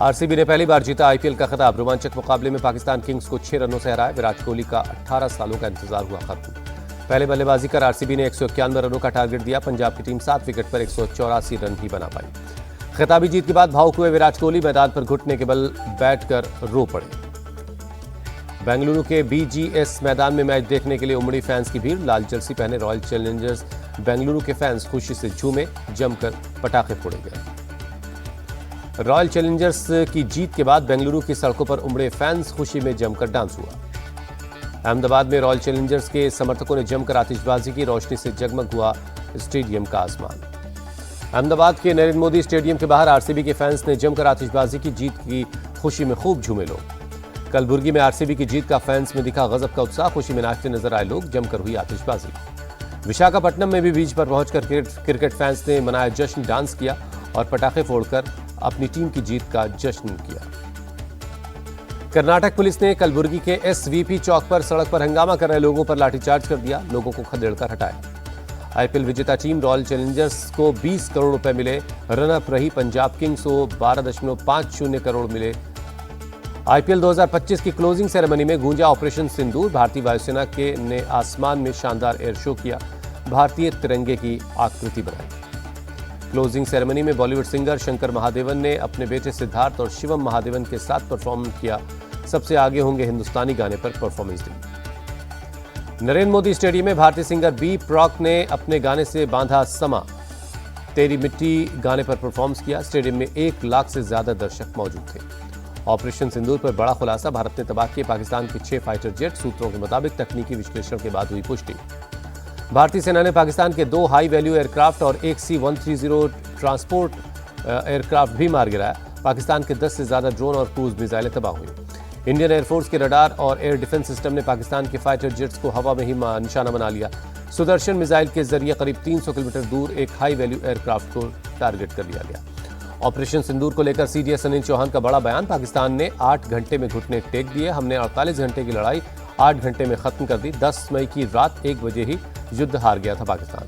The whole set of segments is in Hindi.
आरसीबी ने पहली बार जीता आईपीएल का खिताब। रोमांचक मुकाबले में पाकिस्तान किंग्स को 6 रनों से हराया। विराट कोहली का 18 सालों का इंतजार हुआ खत्म। पहले बल्लेबाजी कर आरसीबी ने 191 रनों का टारगेट दिया। पंजाब की टीम 7 विकेट पर 184 रन ही बना पाई। खिताबी जीत के बाद भावुक हुए विराट कोहली मैदान पर घुटने के बल बैठ कर रो पड़े। बेंगलुरु के बीजीएस मैदान में मैच देखने के लिए उमड़ी फैंस की भीड़। लाल जर्सी पहने रॉयल चैलेंजर्स बेंगलुरु के फैंस खुशी से झूमे, जमकर पटाखे फोड़े गए। रॉयल चैलेंजर्स की जीत के बाद बेंगलुरु की सड़कों पर उमड़े फैंस खुशी में जमकर डांस हुआ। अहमदाबाद में रॉयल चैलेंजर्स के समर्थकों ने जमकर आतिशबाजी की। रोशनी से जगमग हुआ स्टेडियम का आसमान। अहमदाबाद के नरेंद्र मोदी स्टेडियम के बाहर आरसीबी के फैंस ने जमकर आतिशबाजी की। जीत की खुशी में खूब झूमे लोग। कलबुर्गी में आरसीबी की जीत का फैंस में दिखा गजब का उत्साह। खुशी में नाचते नजर आए लोग, जमकर हुई आतिशबाजी। विशाखापट्टनम में भी बीच पर पहुंचकर क्रिकेट फैंस ने मनाया जश्न, डांस किया और पटाखे फोड़कर अपनी टीम की जीत का जश्न किया। कर्नाटक पुलिस ने कलबुर्गी के एसवीपी चौक पर सड़क पर हंगामा कर रहे लोगों पर लाठीचार्ज कर दिया। लोगों को खदेड़कर हटाया। आईपीएल विजेता टीम रॉयल चैलेंजर्स को 20 करोड़ रुपए मिले। रनअप रही पंजाब किंग्स को 12.50 करोड़ मिले। आईपीएल 2025 की क्लोजिंग सेरेमनी में गूंजा ऑपरेशन सिंदूर। भारतीय वायुसेना के ने आसमान में शानदार एयर शो किया। भारतीय तिरंगे की आकृति बनाई। क्लोजिंग सेरेमनी में बॉलीवुड सिंगर शंकर महादेवन ने अपने बेटे सिद्धार्थ और शिवम महादेवन के साथ परफॉर्म किया। सबसे आगे होंगे हिंदुस्तानी गाने पर परफॉर्मेंस दी। नरेंद्र मोदी स्टेडियम में भारतीय सिंगर बी प्रॉक ने अपने गाने से बांधा समा, तेरी मिट्टी गाने पर परफॉर्मेंस किया। स्टेडियम में 1 लाख से ज्यादा दर्शक मौजूद थे। ऑपरेशन सिंदूर पर बड़ा खुलासा। भारत ने तबाह किए पाकिस्तान के 6 फाइटर जेट। सूत्रों के मुताबिक तकनीकी विश्लेषण के बाद हुई पुष्टि। भारतीय सेना ने पाकिस्तान के 2 हाई वैल्यू एयरक्राफ्ट और एक C-130 ट्रांसपोर्ट एयरक्राफ्ट भी मार गिराया। पाकिस्तान के 10 से ज्यादा ड्रोन और क्रूज मिसाइलें तबाह हुई। इंडियन एयरफोर्स के रडार और एयर डिफेंस सिस्टम ने पाकिस्तान के फाइटर जेट्स को हवा में ही निशाना बना लिया। सुदर्शन मिसाइल के जरिए करीब 300 किलोमीटर दूर एक हाई वैल्यू एयरक्राफ्ट को टारगेट कर लिया गया। ऑपरेशन सिंदूर को लेकर सीडीएस अनिल चौहान का बड़ा बयान। पाकिस्तान ने 8 घंटे में घुटने टेक दिए। हमने 48 घंटे की लड़ाई 8 घंटे में खत्म कर दी। 10 मई की रात 1 बजे ही युद्ध हार गया था पाकिस्तान।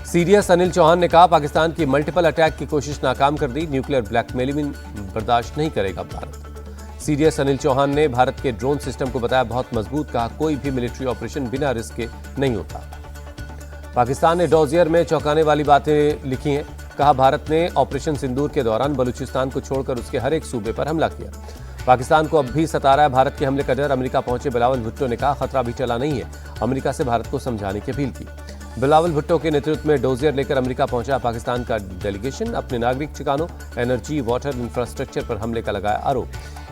सीडीएस अनिल चौहान ने कहा, पाकिस्तान की मल्टीपल अटैक की कोशिश नाकाम कर दी। न्यूक्लियर ब्लैकमेलिंग बर्दाश्त नहीं करेगा भारत। सीडीएस अनिल चौहान ने भारत के ड्रोन सिस्टम को बताया बहुत मजबूत। कहा, कोई भी मिलिट्री ऑपरेशन बिना रिस्क के नहीं होता। पाकिस्तान ने डोजियर में चौंकाने वाली बातें लिखी हैं। कहा, भारत ने ऑपरेशन सिंदूर के दौरान बलूचिस्तान को छोड़कर उसके हर एक सूबे पर हमला किया। पाकिस्तान को अब भी सता रहा है भारत के हमले का डर। अमेरिका पहुंचे बिलावल भुट्टो ने कहा, खतरा भी टला नहीं है। अमेरिका से भारत को समझाने की अपील की। बिलावल भुट्टो के नेतृत्व में डोजियर लेकर अमेरिका पहुंचा पाकिस्तान का डेलीगेशन। अपने नागरिक ठिकानों, एनर्जी, वाटर इंफ्रास्ट्रक्चर पर हमले का लगाया आरोप।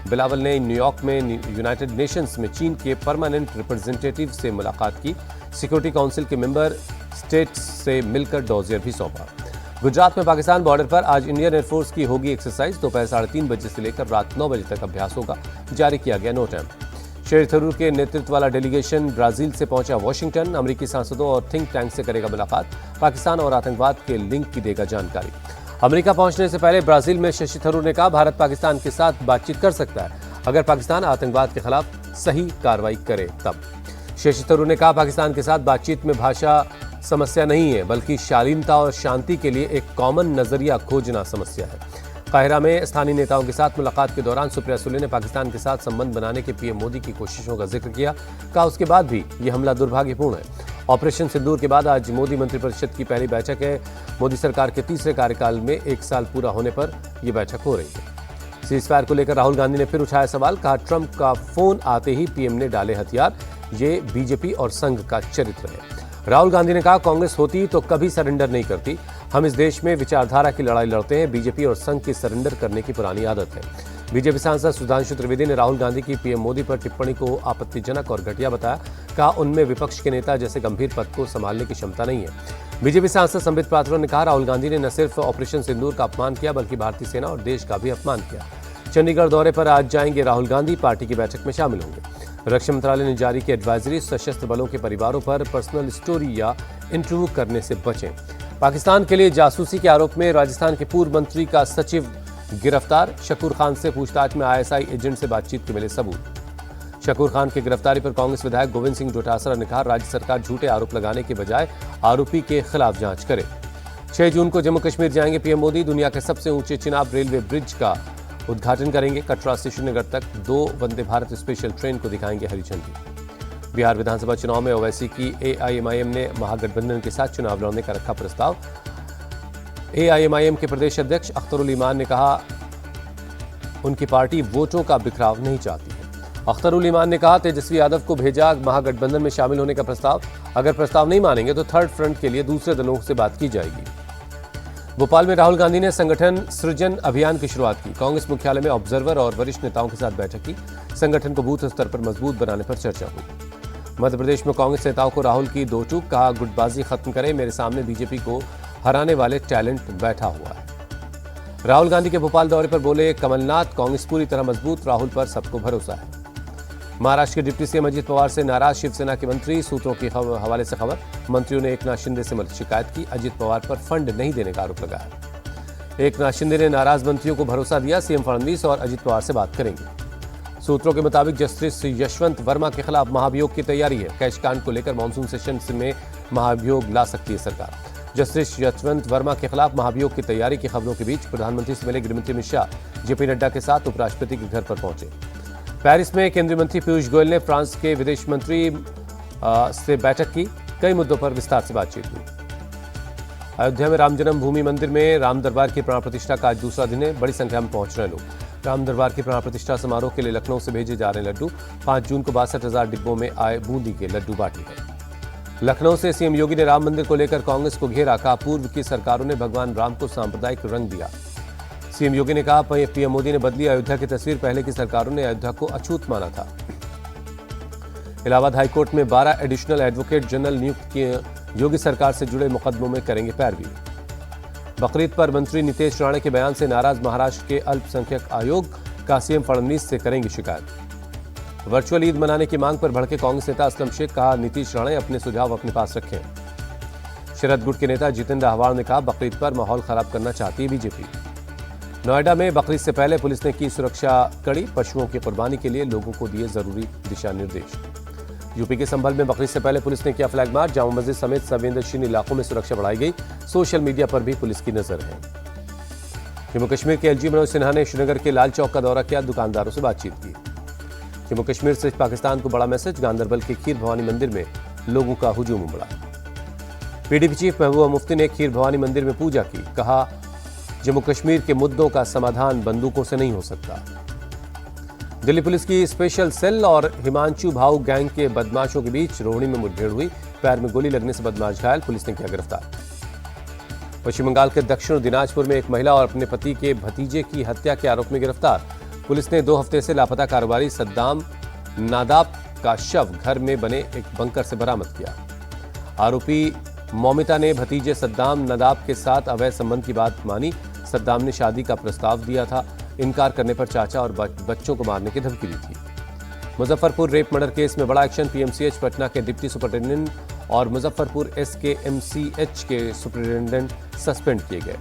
बिलावल ने न्यूयॉर्क में यूनाइटेड नेशंस में चीन के परमानेंट रिप्रेजेंटेटिव से मुलाकात की। सिक्योरिटी काउंसिल के मेंबर स्टेट्स से मिलकर डोजियर भी सौंपा। गुजरात में पाकिस्तान बॉर्डर पर आज इंडियन एयरफोर्स की होगी एक्सरसाइज। दोपहर 3:30 बजे से लेकर रात 9 बजे तक अभ्यास होगा। जारी किया गया नोट। शेर थरूर के नेतृत्व वाला डेलीगेशन ब्राजील से पहुंचा वाशिंगटन। अमेरिकी सांसदों और थिंक टैंक से करेगा मुलाकात। पाकिस्तान और आतंकवाद के लिंक की देगा जानकारी। अमेरिका पहुंचने से पहले ब्राजील में शशि थरूर ने कहा, भारत पाकिस्तान के साथ बातचीत कर सकता है अगर पाकिस्तान आतंकवाद के खिलाफ सही कार्रवाई करे तब। शशि थरूर ने कहा, पाकिस्तान के साथ बातचीत में भाषा समस्या नहीं है, बल्कि शालीनता और शांति के लिए एक कॉमन नजरिया खोजना समस्या है। काहिरा में स्थानीय नेताओं के साथ मुलाकात के दौरान सुप्रिया सुले ने पाकिस्तान के साथ संबंध बनाने के पीएम मोदी की कोशिशों का जिक्र किया। कहा, उसके बाद भी ये हमला दुर्भाग्यपूर्ण है। ऑपरेशन सिंदूर के बाद आज मोदी मंत्रिपरिषद की पहली बैठक है। मोदी सरकार के तीसरे कार्यकाल में 1 साल पूरा होने पर यह बैठक हो रही है। सीजफायर को लेकर राहुल गांधी ने फिर उठाया सवाल। कहा, ट्रंप का फोन आते ही पीएम ने डाले हथियार। ये बीजेपी और संघ का चरित्र है। राहुल गांधी ने कहा, कांग्रेस होती तो कभी सरेंडर नहीं करती। हम इस देश में विचारधारा की लड़ाई लड़ते हैं। बीजेपी और संघ की सरेंडर करने की पुरानी आदत है। बीजेपी सांसद सुधांशु त्रिवेदी ने राहुल गांधी की पीएम मोदी पर टिप्पणी को आपत्तिजनक और घटिया बताया। कहा, उनमें विपक्ष के नेता जैसे गंभीर पद को संभालने की क्षमता नहीं है। बीजेपी सांसद संबित पात्रा ने कहा, राहुल गांधी ने न सिर्फ ऑपरेशन सिंदूर का अपमान किया बल्कि भारतीय सेना और देश का भी अपमान किया। चंडीगढ़ दौरे पर आज जाएंगे राहुल गांधी। पार्टी की बैठक में शामिल होंगे। रक्षा मंत्रालय ने जारी की एडवाइजरी, सशस्त्र बलों के परिवारों पर पर्सनल स्टोरी या इंटरव्यू करने से बचें। पाकिस्तान के लिए जासूसी के आरोप में राजस्थान के पूर्व मंत्री का सचिव गिरफ्तार। शकूर खान से पूछताछ में आईएसआई एजेंट से बातचीत के मिले सबूत। शकूर खान की गिरफ्तारी पर कांग्रेस विधायक गोविंद सिंह डोटासरा ने कहा, राज्य सरकार झूठे आरोप लगाने के बजाय आरोपी के खिलाफ जांच करे। 6 जून को जम्मू कश्मीर जाएंगे पीएम मोदी। दुनिया के सबसे ऊंचे चिनाब रेलवे ब्रिज का उद्घाटन करेंगे। कटरा से श्रीनगर तक 2 वंदे भारत स्पेशल ट्रेन को दिखाएंगे हरी झंडी। बिहार विधानसभा चुनाव में ओवैसी की एआईएमआईएम ने महागठबंधन के साथ चुनाव लड़ने का रखा प्रस्ताव। एआईएमआईएम के प्रदेश अध्यक्ष अख्तरुल ईमान ने कहा उनकी पार्टी वोटों का बिखराव नहीं चाहती है। अख्तरुल ईमान ने कहा तेजस्वी यादव को भेजा महागठबंधन में शामिल होने का प्रस्ताव। अगर प्रस्ताव नहीं मानेंगे तो थर्ड फ्रंट के लिए दूसरे दलों से बात की जाएगी। भोपाल में राहुल गांधी ने संगठन सृजन अभियान की शुरुआत की। कांग्रेस मुख्यालय में ऑब्जर्वर और वरिष्ठ नेताओं के साथ बैठक की। संगठन को बूथ स्तर पर मजबूत बनाने पर चर्चा हुई। मध्य प्रदेश में कांग्रेस नेताओं को राहुल की दो टूक, कहा गुटबाजी खत्म करें, मेरे सामने बीजेपी को हराने वाले टैलेंट बैठा हुआ है। राहुल गांधी के भोपाल दौरे पर बोले कमलनाथ, कांग्रेस पूरी तरह मजबूत, राहुल पर सबको भरोसा है। महाराष्ट्र के डिप्टी सीएम अजित पवार से नाराज शिवसेना के मंत्री। सूत्रों के हवाले से खबर, मंत्रियों ने एकनाथ शिंदे से शिकायत की। अजित पवार पर फंड नहीं देने का आरोप लगाया। एकनाथ शिंदे ने नाराज मंत्रियों को भरोसा दिया, सीएम फडणवीस और अजित पवार से बात करेंगे। सूत्रों के मुताबिक जस्टिस यशवंत वर्मा के खिलाफ महाभियोग की तैयारी है। कैश कांड को लेकर मानसून सेशन में महाभियोग ला सकती है सरकार। जस्टिस यशवंत वर्मा के खिलाफ महाभियोग की तैयारी की खबरों के बीच प्रधानमंत्री से मिले गृहमंत्री अमित शाह जेपी नड्डा के साथ उपराष्ट्रपति के घर पर पहुंचे। पेरिस में केंद्रीय मंत्री पीयूष गोयल ने फ्रांस के विदेश मंत्री से बैठक की। कई मुद्दों पर विस्तार से बातचीत हुई। अयोध्या में राम जन्मभूमि मंदिर में राम दरबार की प्राण प्रतिष्ठा का आज दूसरा दिन है। बड़ी संख्या में पहुंच रहे लोग। राम दरबार की प्राण प्रतिष्ठा समारोह के लिए लखनऊ से भेजे जा रहे लड्डू। 5 जून को 62,000 डिब्बों में आए बूंदी के लड्डू बांटे गए। लखनऊ से सीएम योगी ने राम मंदिर को लेकर कांग्रेस को घेरा। कहा पूर्व की सरकारों ने भगवान राम को सांप्रदायिक रंग दिया। सीएम योगी ने कहा पीएम मोदी ने बदली अयोध्या की तस्वीर, पहले की सरकारों ने अयोध्या को अछूत माना था। इलाहाबाद हाईकोर्ट में 12 एडिशनल एडवोकेट जनरल नियुक्त किए। योगी सरकार से जुड़े मुकदमों में करेंगे पैरवी। बकरीद पर मंत्री नितेश राणे के बयान से नाराज महाराष्ट्र के अल्पसंख्यक आयोग का सीएम फडणवीस से करेंगे शिकायत। वर्चुअल ईद मनाने की मांग पर भड़के कांग्रेस नेता असलम शेख, कहा नीतीश राणे अपने सुझाव अपने पास रखें। शरद गुट के नेता जितेंद्र आह्वान ने कहा बकरीद पर माहौल खराब करना चाहती है बीजेपी। नोएडा में बकरीद से पहले पुलिस ने की सुरक्षा कड़ी। पशुओं की कुर्बानी के लिए लोगों को दिए जरूरी दिशा निर्देश। यूपी के संभल में बकरीद से पहले पुलिस ने किया फ्लैग मार्च। जामा मस्जिद समेत संवेदनशील इलाकों में सुरक्षा बढ़ाई गई। सोशल मीडिया पर भी पुलिस की नजर है। जम्मू कश्मीर के एलजी मनोज सिन्हा ने श्रीनगर के लाल चौक का दौरा किया, दुकानदारों से बातचीत की। जम्मू कश्मीर से पाकिस्तान को बड़ा मैसेज। गांधरबल के खीर भवानी मंदिर में लोगों का हुजूम उमड़ा। पीडीपी चीफ महबूबा मुफ्ती ने खीर भवानी मंदिर में पूजा की। कहा जम्मू कश्मीर के मुद्दों का समाधान बंदूकों से नहीं हो सकता। दिल्ली पुलिस की स्पेशल सेल और हिमांशु भाऊ गैंग के बदमाशों के बीच रोहिणी में मुठभेड़ हुई। पैर में गोली लगने से बदमाश घायल, पुलिस ने किया गिरफ्तार। पश्चिम बंगाल के दक्षिण दिनाजपुर में एक महिला और अपने पति के भतीजे की हत्या के आरोप में गिरफ्तार। पुलिस ने 2 हफ्ते से लापता कारोबारी सद्दाम नादाब का शव घर में बने एक बंकर से बरामद किया। आरोपी मौमिता ने भतीजे सद्दाम नादाब के साथ अवैध संबंध की बात मानी। सद्दाम ने शादी का प्रस्ताव दिया था। इनकार करने पर चाचा और बच्चों को मारने की धमकी दी थी। मुजफ्फरपुर रेप मर्डर केस में बड़ा एक्शन। पीएमसीएच पटना के डिप्टी सुपरिटेंडेंट और मुजफ्फरपुर एसकेएमसीएच के सुपरिटेंडेंट सस्पेंड किए गए।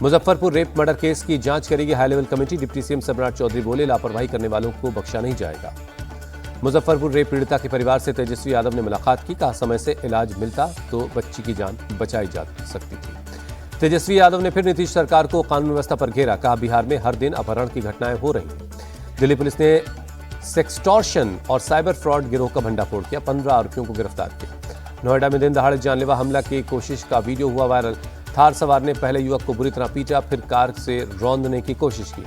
मुजफ्फरपुर रेप मर्डर केस की जांच करेगी high level committee. Deputy CM सम्राट चौधरी बोले लापरवाही करने वालों को बख्शा नहीं जाएगा। मुजफ्फरपुर रेप पीड़िता के परिवार से तेजस्वी यादव ने मुलाकात की। कहा समय से इलाज मिलता तो बच्ची की जान बचाई जा सकती थी। तेजस्वी यादव ने फिर नीतीश सरकार को कानून व्यवस्था पर घेरा। कहा बिहार में हर दिन अपहरण की घटनाएं हो रही हैं। दिल्ली पुलिस ने सेक्सटॉर्शन और साइबर फ्रॉड गिरोह का भंडाफोड़ किया। 15 आरोपियों को गिरफ्तार किया। नोएडा में दिन दहाड़े जानलेवा हमला की कोशिश का वीडियो हुआ वायरल। थार सवार ने पहले युवक को बुरी तरह पीटा, फिर कार से रौंदने की कोशिश की।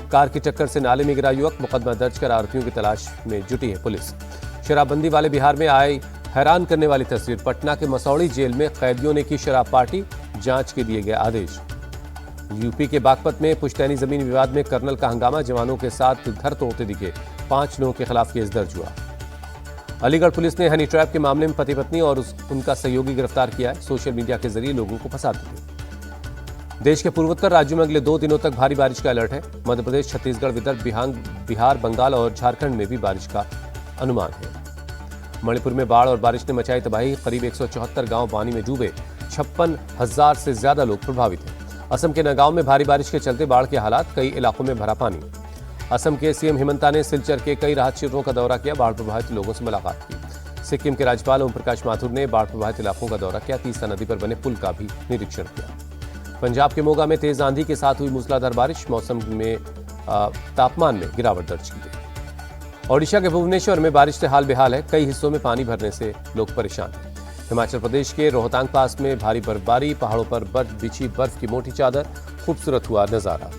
कार की टक्कर से नाले में गिरा युवक। मुकदमा दर्ज कर आरोपियों की तलाश में जुटी है पुलिस। शराबबंदी वाले बिहार में आई हैरान करने वाली तस्वीर। पटना के मसौड़ी जेल में कैदियों ने की शराब पार्टी। जांच के दिए गए आदेश। यूपी के बागपत में पुश्तैनी जमीन विवाद में कर्नल का हंगामा। जवानों के साथ धर तोड़ते दिखे। 5 लोगों के खिलाफ केस दर्ज हुआ। अलीगढ़ पुलिस ने हनी ट्रैप के मामले में पति पत्नी और उनका सहयोगी गिरफ्तार किया है। सोशल मीडिया के जरिए लोगों को फंसाते थे। देश के पूर्वोत्तर राज्यों में अगले 2 दिनों तक भारी बारिश का अलर्ट है। मध्य प्रदेश, छत्तीसगढ़, विदर्भ, बिहार, बंगाल और झारखंड में भी बारिश का अनुमान है। मणिपुर में बाढ़ और बारिश ने मचाई तबाही। करीब 174 गांव पानी में डूबे। 56,000 से ज्यादा लोग प्रभावित हैं। असम के नगांव में भारी बारिश के चलते बाढ़ के हालात। कई इलाकों में भरा पानी। असम के सीएम हिमंता ने सिलचर के कई राहत शिविरों का दौरा किया। बाढ़ प्रभावित लोगों से मुलाकात की। सिक्किम के राज्यपाल ओम प्रकाश माथुर ने बाढ़ प्रभावित इलाकों का दौरा किया। तीस्ता नदी पर बने पुल का भी निरीक्षण किया। पंजाब के मोगा में तेज आंधी के साथ हुई मूसलाधार बारिश, मौसम में तापमान में गिरावट दर्ज की गई। ओडिशा के भुवनेश्वर में बारिश से हाल बेहाल है। कई हिस्सों में पानी भरने से लोग परेशान हैं। हिमाचल प्रदेश के रोहतांग पास में भारी बर्फबारी, पहाड़ों पर बिछी बर्फ की मोटी चादर, खूबसूरत हुआ नजारा।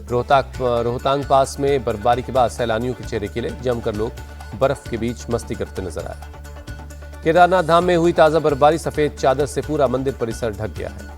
रोहतांग पास में बर्फबारी के बाद सैलानियों के चेहरे खिले, जमकर लोग बर्फ के बीच मस्ती करते नजर आए। केदारनाथ धाम में हुई ताजा बर्फबारी, सफेद चादर से पूरा मंदिर परिसर ढक गया है।